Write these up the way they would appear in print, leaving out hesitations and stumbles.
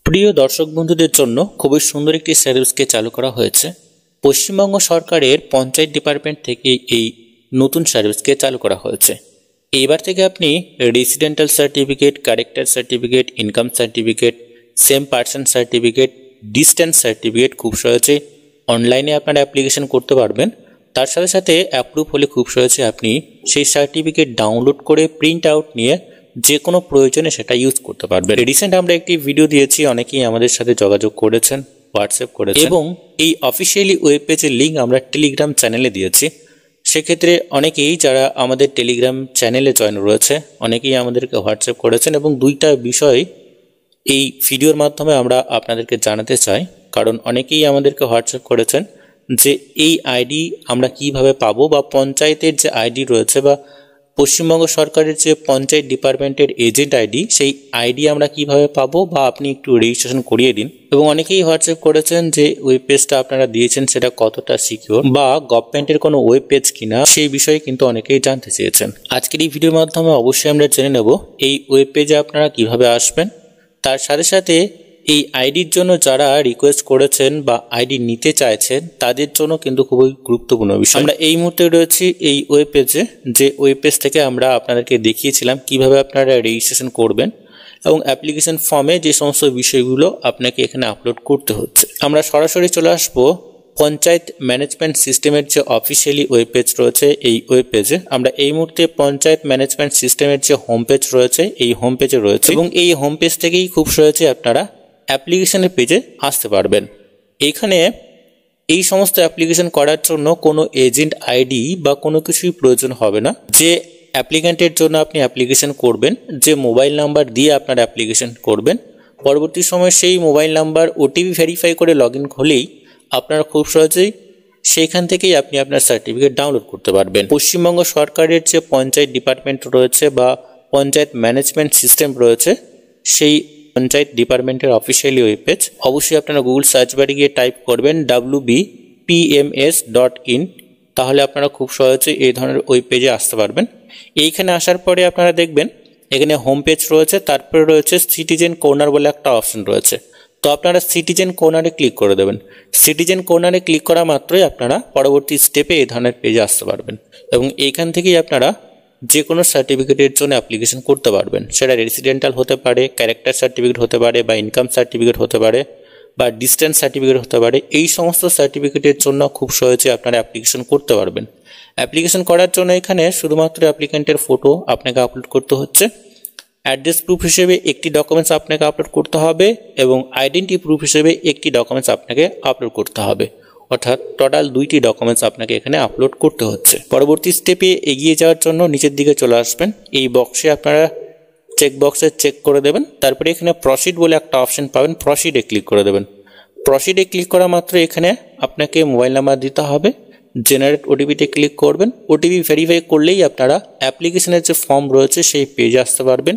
প্রিয় দর্শক বন্ধুদের জন্য খুবই সুন্দর একটি সার্ভিসকে চালু করা হয়েছে। পশ্চিমবঙ্গ সরকারের পঞ্চায়েত ডিপার্টমেন্ট থেকে এই নতুন সার্ভিসকে চালু করা হয়েছে। এইবার থেকে আপনি residential certificate, character certificate, income certificate, same person certificate, distance certificate খুব সহজে অনলাইনে আপনারা অ্যাপ্লিকেশন করতে পারবেন। তার সাথে সাথে অ্যাপ্রুভ হলে খুব সহজে আপনি সেই সার্টিফিকেট ডাউনলোড করে প্রিন্ট আউট নিয়ে যে কোনো প্রয়োজনে সেটা ইউজ করতে পারবেন। রিসেন্ট আমরা একটি ভিডিও দিয়েছি, অনেকেই আমাদের সাথে যোগাযোগ করেছেন, হোয়াটসঅ্যাপ করেছেন, এবং এই অফিসিয়ালি ওয়েব পেজের লিঙ্ক আমরা টেলিগ্রাম চ্যানেলে দিয়েছি। সেক্ষেত্রে অনেকেই যারা আমাদের টেলিগ্রাম চ্যানেলে জয়েন রয়েছে অনেকেই আমাদেরকে হোয়াটসঅ্যাপ করেছেন, এবং দুইটা বিষয় এই ভিডিওর মাধ্যমে আমরা আপনাদেরকে জানাতে চাই। কারণ অনেকেই আমাদেরকে হোয়াটসঅ্যাপ করেছেন যে এই আইডি আমরা কিভাবে পাবো, বা পঞ্চায়েতের যে আইডি রয়েছে বা পশ্চিমবঙ্গ সরকারের যে পঞ্চায়েত ডিপার্টমেন্টের এজেন্ট আইডি, সেই আইডি আমরা কিভাবে পাবো, বা আপনি একটু রেজিস্ট্রেশন করিয়ে দিন। এবং অনেকেই হোয়াটসঅ্যাপ করেছেন যে ওয়েব পেজটা আপনারা দিয়েছেন সেটা কতটা সিকিউর, বা গভর্নমেন্টের কোনো ওয়েব পেজ কিনা, সেই বিষয়ে কিন্তু অনেকেই জানতে চেয়েছেন। আজকের এই ভিডিওর মাধ্যমে অবশ্যই আমরা জেনে নেব এই ওয়েব পেজে আপনারা কিভাবে আসবেন। তার সাথে সাথে এই আইডির জন্য যারা রিকোয়েস্ট করেছেন বা আইডি নিতে চাইছেন তাদের জন্য কিন্তু খুবই গুরুত্বপূর্ণ বিষয়। আমরা এই মুহূর্তে রয়েছি এই ওয়েব পেজে, যে ওয়েব পেজ থেকে আমরা আপনাদেরকে দেখিয়েছিলাম কিভাবে আপনারা রেজিস্ট্রেশন করবেন এবং অ্যাপ্লিকেশন ফর্মে যে সমস্ত বিষয়গুলো আপনাকে এখানে আপলোড করতে হচ্ছে। আমরা সরাসরি চলে আসবো পঞ্চায়েত ম্যানেজমেন্ট সিস্টেমের যে অফিসিয়ালি ওয়েব পেজ রয়েছে এই ওয়েব পেজে। আমরা এই মুহূর্তে পঞ্চায়েত ম্যানেজমেন্ট সিস্টেমের যে হোম পেজ রয়েছে এই হোম পেজে রয়েছে, এবং এই হোম পেজ থেকেই খুব সহজে আপনারা অ্যাপ্লিকেশনের পেজে আসতে পারবেন। এইখানে এই সমস্ত অ্যাপ্লিকেশন করার জন্য কোনো এজেন্ট আইডি বা কোনো কিছুই প্রয়োজন হবে না। যে অ্যাপ্লিক্যান্টের জন্য আপনি অ্যাপ্লিকেশন করবেন, যে মোবাইল নাম্বার দিয়ে আপনার অ্যাপ্লিকেশন করবেন, পরবর্তী সময়ে সেই মোবাইল নাম্বার ওটিপি ভেরিফাই করে লগ ইন হলেই আপনারা খুব সহজেই সেইখান থেকেই আপনি আপনার সার্টিফিকেট ডাউনলোড করতে পারবেন। পশ্চিমবঙ্গ সরকারের যে পঞ্চায়েত ডিপার্টমেন্ট রয়েছে বা পঞ্চায়েত ম্যানেজমেন্ট সিস্টেম রয়েছে, সেই পঞ্চায়েত ডিপার্টমেন্টের অফিসিয়ালি ওয়েব পেজ অবশ্যই আপনারা গুগল সার্চ বারে গিয়ে টাইপ করবেন wbpms.in, তাহলে আপনারা খুব সহজে এই ধরনের ওয়েব পেজে আসতে পারবেন। এইখানে আসার পরে আপনারা দেখবেন এখানে হোম পেজ রয়েছে, তারপরে রয়েছে সিটিজেন কর্নার বলে একটা অপশন রয়েছে। তো আপনারা সিটিজেন কর্নারে ক্লিক করে দেবেন। সিটিজেন কর্নারে ক্লিক করা মাত্রই আপনারা পরবর্তী স্টেপে এই ধরনের পেজে আসতে পারবেন, এবং এইখান থেকেই আপনারা যে কোনো সার্টিফিকেটের জন্য অ্যাপ্লিকেশন করতে পারবেন। সেটা রেসিডেন্টাল হতে পারে, ক্যারেক্টার সার্টিফিকেট হতে পারে, বা ইনকাম সার্টিফিকেট হতে পারে, বা ডিস্টেন্স সার্টিফিকেট হতে পারে। এই সমস্ত সার্টিফিকেটের জন্য খুব সহজে আপনারা অ্যাপ্লিকেশন করতে পারবেন। অ্যাপ্লিকেশন করার জন্য এখানে শুধুমাত্র অ্যাপ্লিক্যান্টের ফটো আপনাকে আপলোড করতে হচ্ছে, অ্যাড্রেস প্রুফ হিসেবে একটি ডকুমেন্টস আপনাকে আপলোড করতে হবে, এবং আইডেন্টি প্রুফ হিসেবে একটি ডকুমেন্টস আপনাকে আপলোড করতে হবে। অর্থাৎ টোটাল 2টি ডকুমেন্টস আপনাকে এখানে আপলোড করতে হচ্ছে। পরবর্তী স্টেপে এগিয়ে যাওয়ার জন্য নিচের দিকে চলে আসবেন। এই বক্সে আপনারা চেক বক্সে চেক করে দেবেন, তারপরে এখানে প্রসিড বলে একটা অপশন পাবেন, প্রসিডে ক্লিক করে দেবেন। প্রসিডে ক্লিক করা মাত্র এখানে আপনাকে মোবাইল নাম্বার দিতে হবে, জেনারেট ওটিপিতে ক্লিক করবেন। ওটিপি ভেরিফাই করলেই আপনারা অ্যাপ্লিকেশনের যে ফর্ম রয়েছে সেই পেজে আসতে পারবেন।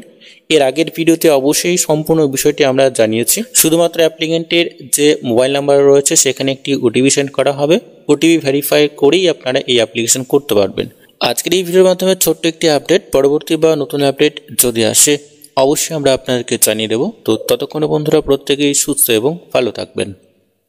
এর আগের ভিডিওতে অবশ্যই সম্পূর্ণ বিষয়টি আমরা জানিয়েছি। শুধুমাত্র অ্যাপ্লিক্যান্টের যে মোবাইল নাম্বার রয়েছে সেখানে একটি ওটিপি সেন্ড করা হবে, ওটিপি ভেরিফাই করেই আপনারা এই অ্যাপ্লিকেশন করতে পারবেন। আজকের এই ভিডিওর মাধ্যমে ছোট্ট একটি আপডেট, পরবর্তী বা নতুন আপডেট যদি আসে অবশ্যই আমরা আপনাদেরকে জানিয়ে দেব। তো ততক্ষণে বন্ধুরা প্রত্যেকেই সুস্থ এবং ভালো থাকবেন।